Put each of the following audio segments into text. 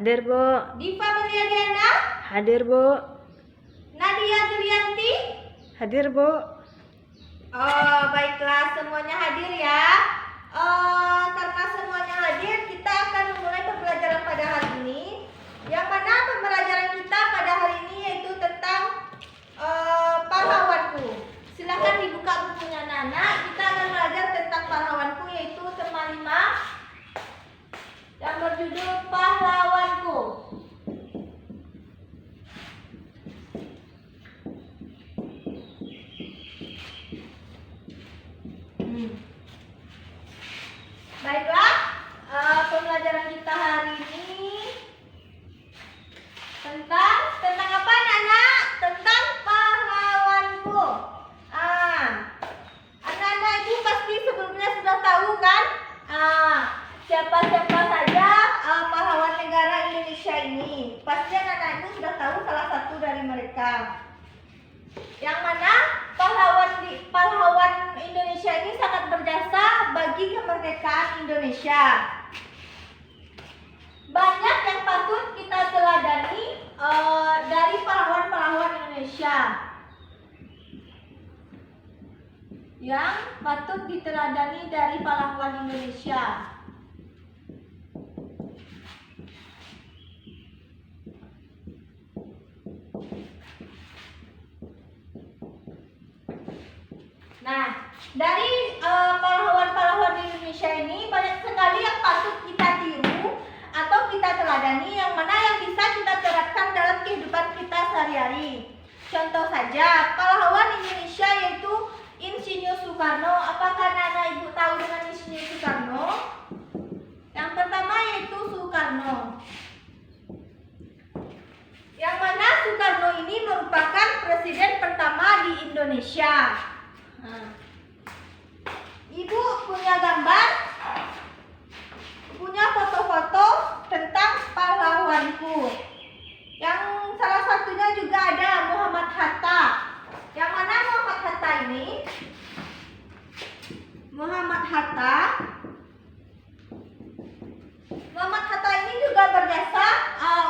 Hadir, Bu. Diva Meliadiana. Hadir, Bu. Nadia Julianti. Hadir, Bu. Oh, baiklah, semuanya hadir ya. Karena semuanya hadir, kita akan memulai pembelajaran pada hari ini. Yang mana pembelajaran kita pada hari ini yaitu tentang pahlawanku. Silahkan dibuka bukunya Nana. Kita akan belajar tentang pahlawanku, yaitu tema 5 yang berjudul Pahlawanku. Baiklah, pembelajaran kita hari ini tentang apa, Nana? Tentang pahlawanku. Anak-anak itu pasti sebelumnya sudah tahu kan? Siapa-siapa saja pahlawan negara Indonesia ini. Pasti anak-anak itu sudah tahu salah satu dari mereka. Yang mana pahlawan Indonesia ini sangat berjasa bagi kemerdekaan Indonesia. Banyak yang patut kita teladani dari pahlawan-pahlawan Indonesia. Yang patut diteladani dari pahlawan Indonesia. Nah, dari pahlawan-pahlawan di Indonesia ini banyak sekali yang patut kita tiru atau kita teladani, yang mana yang bisa kita terapkan dalam kehidupan kita sehari-hari. Contoh saja, pahlawan Indonesia yaitu Insinyur Soekarno. Apakah Nana Ibu tahu dengan Insinyur Soekarno? Yang pertama yaitu Soekarno. Yang mana Soekarno ini merupakan presiden pertama di Indonesia. Ibu punya gambar, punya foto-foto tentang pahlawanku. Yang salah satunya juga ada Muhammad Hatta. Yang mana Muhammad Hatta ini? Muhammad Hatta ini juga berjasa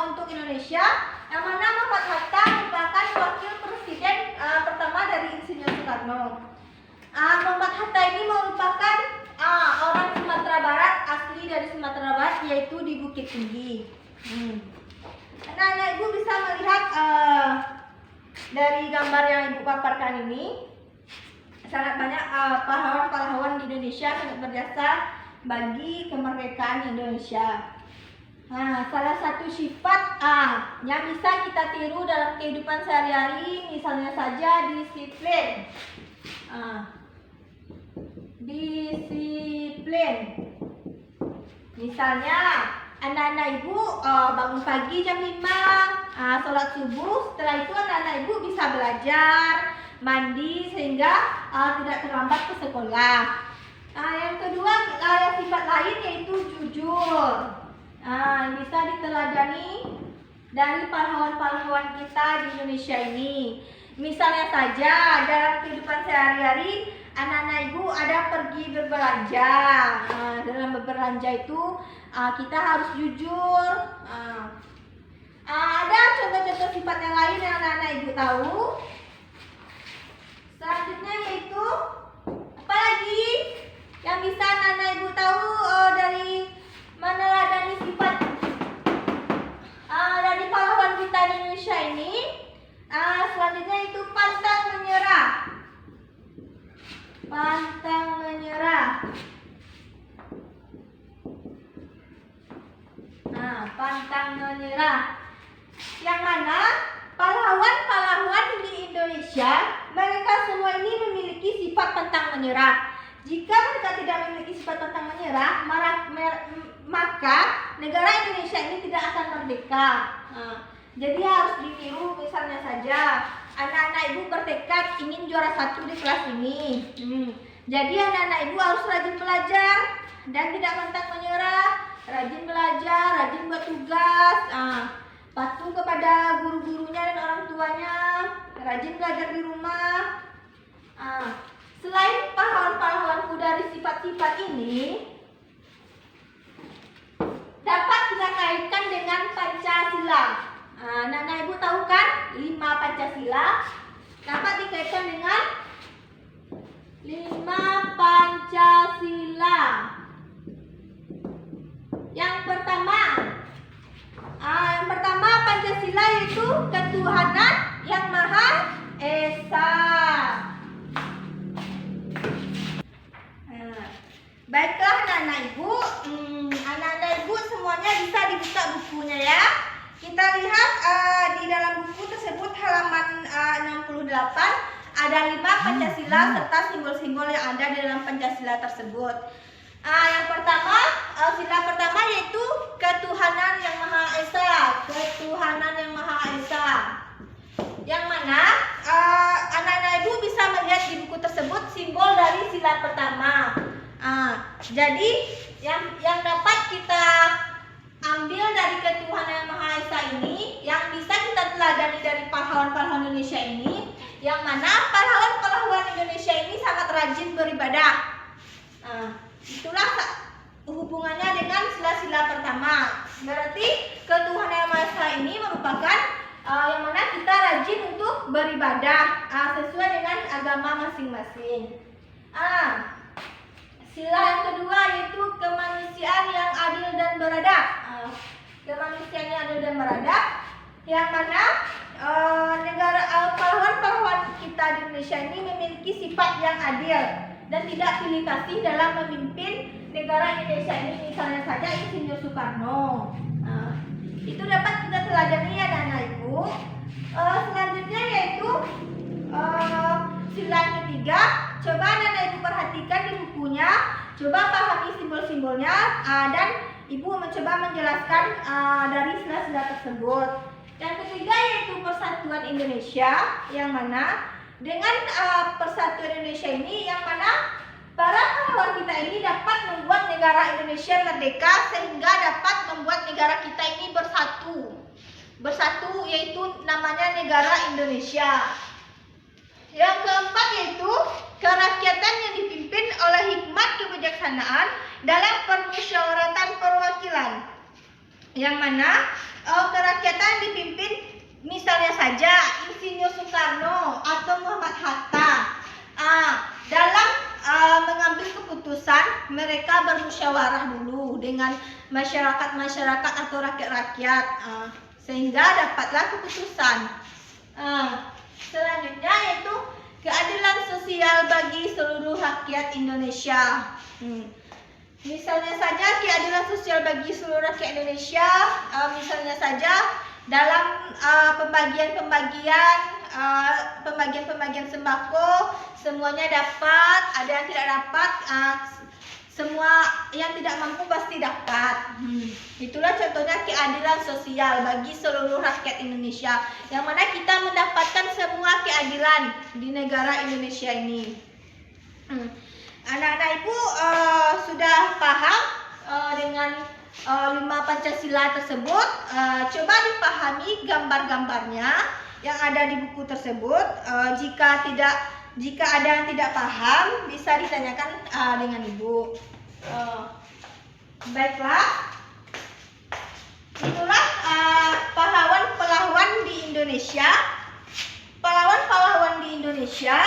untuk Indonesia. Yang mana Muhammad Hatta merupakan wakil presiden pertama dari Insinyur Soekarno. Muhammad Hatta ini merupakan orang Sumatera Barat, asli dari Sumatera Barat, yaitu di Bukit Tinggi. Anak-anak Ibu bisa melihat dari gambar yang Ibu paparkan ini, sangat banyak pahlawan-pahlawan di Indonesia sangat berjasa bagi kemerdekaan Indonesia. Salah satu sifat yang bisa kita tiru dalam kehidupan sehari-hari, misalnya saja disiplin. Disiplin. Misalnya anak-anak Ibu bangun pagi jam 5, sholat subuh. Setelah itu anak-anak Ibu bisa belajar, mandi sehingga tidak terlambat ke sekolah. Yang kedua, sifat lain yaitu jujur. Bisa diteladani dari pahlawan-pahlawan kita di Indonesia ini. Misalnya saja dalam kehidupan sehari-hari, anak-anak Ibu ada pergi berbelanja. Dalam berbelanja itu kita harus jujur. Ada contoh-contoh sifat yang lain yang anak-anak Ibu tahu. Selanjutnya yaitu apa lagi yang bisa anak-anak Ibu tahu dari meneladani sifat dari pahlawan kita di Indonesia ini. Selanjutnya itu pantang menyerah. Pantang menyerah. Pantang menyerah. Yang mana pahlawan-pahlawan di Indonesia, mereka semua ini memiliki sifat pantang menyerah. Jika mereka tidak memiliki sifat pantang menyerah, maka negara Indonesia ini tidak akan merdeka. Jadi harus ditiru. Misalnya saja anak-anak Ibu bertekad ingin juara 1 di kelas ini. Jadi anak-anak Ibu harus rajin belajar dan tidak pantang menyerah. Rajin belajar, rajin buat tugas, patuh kepada guru-gurunya dan orang tuanya, rajin belajar di rumah. Selain pahlawan-pahlawanku dari sifat-sifat ini, dapat kita kaitkan dengan pada Pancasila. Anak-anak ibu tahu kan 5 Pancasila dapat dikaitkan dengan 5 Pancasila. Yang pertama Pancasila yaitu ketuhanan yang Maha Esa. Baiklah anak-anak ibu semuanya bisa dibuka bukunya ya. Kita lihat di dalam buku tersebut halaman 68 ada 5 Pancasila serta simbol-simbol yang ada di dalam Pancasila tersebut. Yang pertama, sila pertama yaitu ketuhanan yang Maha Esa. Ketuhanan yang Maha Esa. Yang mana anak-anak ibu bisa melihat di buku tersebut simbol dari sila pertama. Jadi yang dapat kita ambil dari ketuhanan yang Maha Esa ini, yang bisa kita teladani dari pahlawan-pahlawan Indonesia ini, yang mana pahlawan-pahlawan Indonesia ini sangat rajin beribadah. Itulah hubungannya dengan sila-sila pertama. Berarti ketuhanan yang Maha Esa ini merupakan yang mana kita rajin untuk beribadah sesuai dengan agama masing-masing. Sila yang kedua yaitu kemanusiaan yang adil dan beradab. Kemanusiaan yang adil dan beradab, yang mana pahlawan-pahlawan kita di Indonesia ini memiliki sifat yang adil dan tidak pilih kasih dalam memimpin negara Indonesia ini. Misalnya saja Insinyur Soekarno. Itu dapat kita teladani ya anak-anak ibu. Selanjutnya yaitu sila yang ketiga. Coba anak-anak ibu perhatikan di bukunya, coba pahami simbol-simbolnya dan ibu mencoba menjelaskan dari sila-sila tersebut. Yang ketiga yaitu Persatuan Indonesia, yang mana dengan Persatuan Indonesia ini, yang mana para pahlawan kita ini dapat membuat negara Indonesia merdeka sehingga dapat membuat negara kita ini bersatu yaitu namanya negara Indonesia. Yang keempat yaitu kerakyatan yang dipimpin oleh hikmat kebijaksanaan dalam permusyawaratan perwakilan, yang mana kerakyatan dipimpin misalnya saja Insinyur Soekarno atau Muhammad Hatta. Dalam mengambil keputusan, mereka bermusyawarah dulu dengan masyarakat atau rakyat-rakyat sehingga dapatlah keputusan. Selanjutnya yaitu keadilan sosial bagi seluruh rakyat Indonesia. Misalnya saja keadilan sosial bagi seluruh rakyat Indonesia, misalnya saja dalam pembagian sembako, semuanya dapat, ada yang tidak dapat, semua yang tidak mampu pasti dapat. Itulah contohnya keadilan sosial bagi seluruh rakyat Indonesia, yang mana kita mendapatkan semua keadilan di negara Indonesia ini. Anak-anak ibu sudah paham dengan 5 Pancasila tersebut. Coba dipahami gambar-gambarnya yang ada di buku tersebut. Jika ada yang tidak paham, bisa ditanyakan dengan ibu. Baiklah, itulah pahlawan-pahlawan di Indonesia. Pahlawan-pahlawan di Indonesia.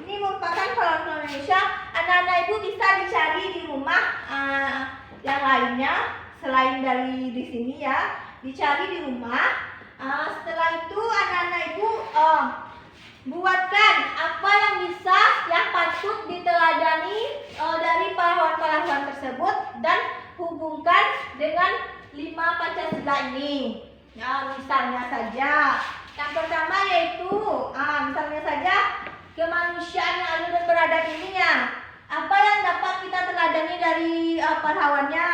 Ini merupakan pahlawan Indonesia. Anak-anak ibu bisa dicari di rumah yang lainnya selain dari di sini ya. Dicari di rumah. Setelah itu anak-anak ibu buatkan apa yang bisa, yang patut diteladani dari pahlawan-pahlawan tersebut dan hubungkan dengan 5 Pancasila ini. Misalnya saja, yang pertama yaitu misalnya saja kemanusiaan yang adil dan beradab ini ya. Apa yang dapat kita teladani dari pahlawannya?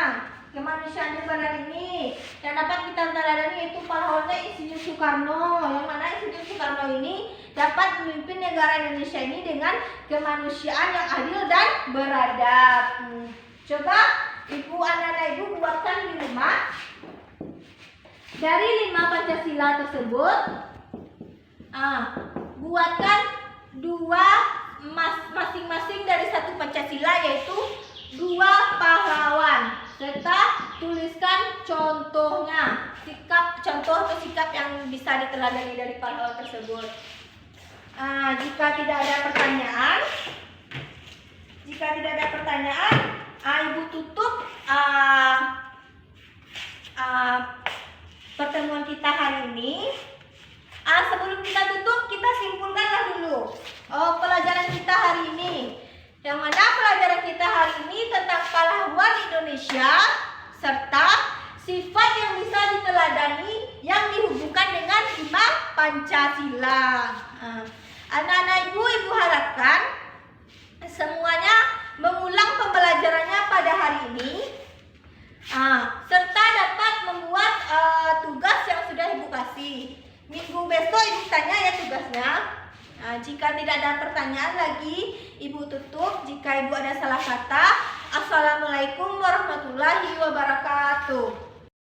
Kemanusiaan yang beradab ini yang dapat kita teladani yaitu pahlawannya Insinyur Soekarno, yang mana Insinyur Soekarno ini dapat memimpin negara Indonesia ini dengan kemanusiaan yang adil dan beradab. Coba ibu, anak-anak ibu buatkan di rumah. Dari 5 Pancasila tersebut, buatkan 2 masing-masing dari 1 Pancasila, yaitu 2 pahlawan serta tuliskan contohnya, contoh atau sikap yang bisa diteladani dari pahlawan tersebut. Jika tidak ada pertanyaan, Ibu tutup pertemuan kita hari ini. Sebelum kita tutup, kita simpulkanlah dulu pelajaran kita hari ini. Yang mana pelajaran kita hari ini tentang pahlawan Indonesia serta sifat yang bisa diteladani yang dihubungkan dengan 5 Pancasila. Anak-anak ibu harapkan semuanya mengulang pembelajarannya pada hari ini, serta dapat membuat tugas yang sudah ibu kasih. Minggu besok ibu tanya ya tugasnya. Jika tidak ada pertanyaan lagi, ibu tutup. Jika ibu ada salah kata, assalamualaikum warahmatullahi wabarakatuh.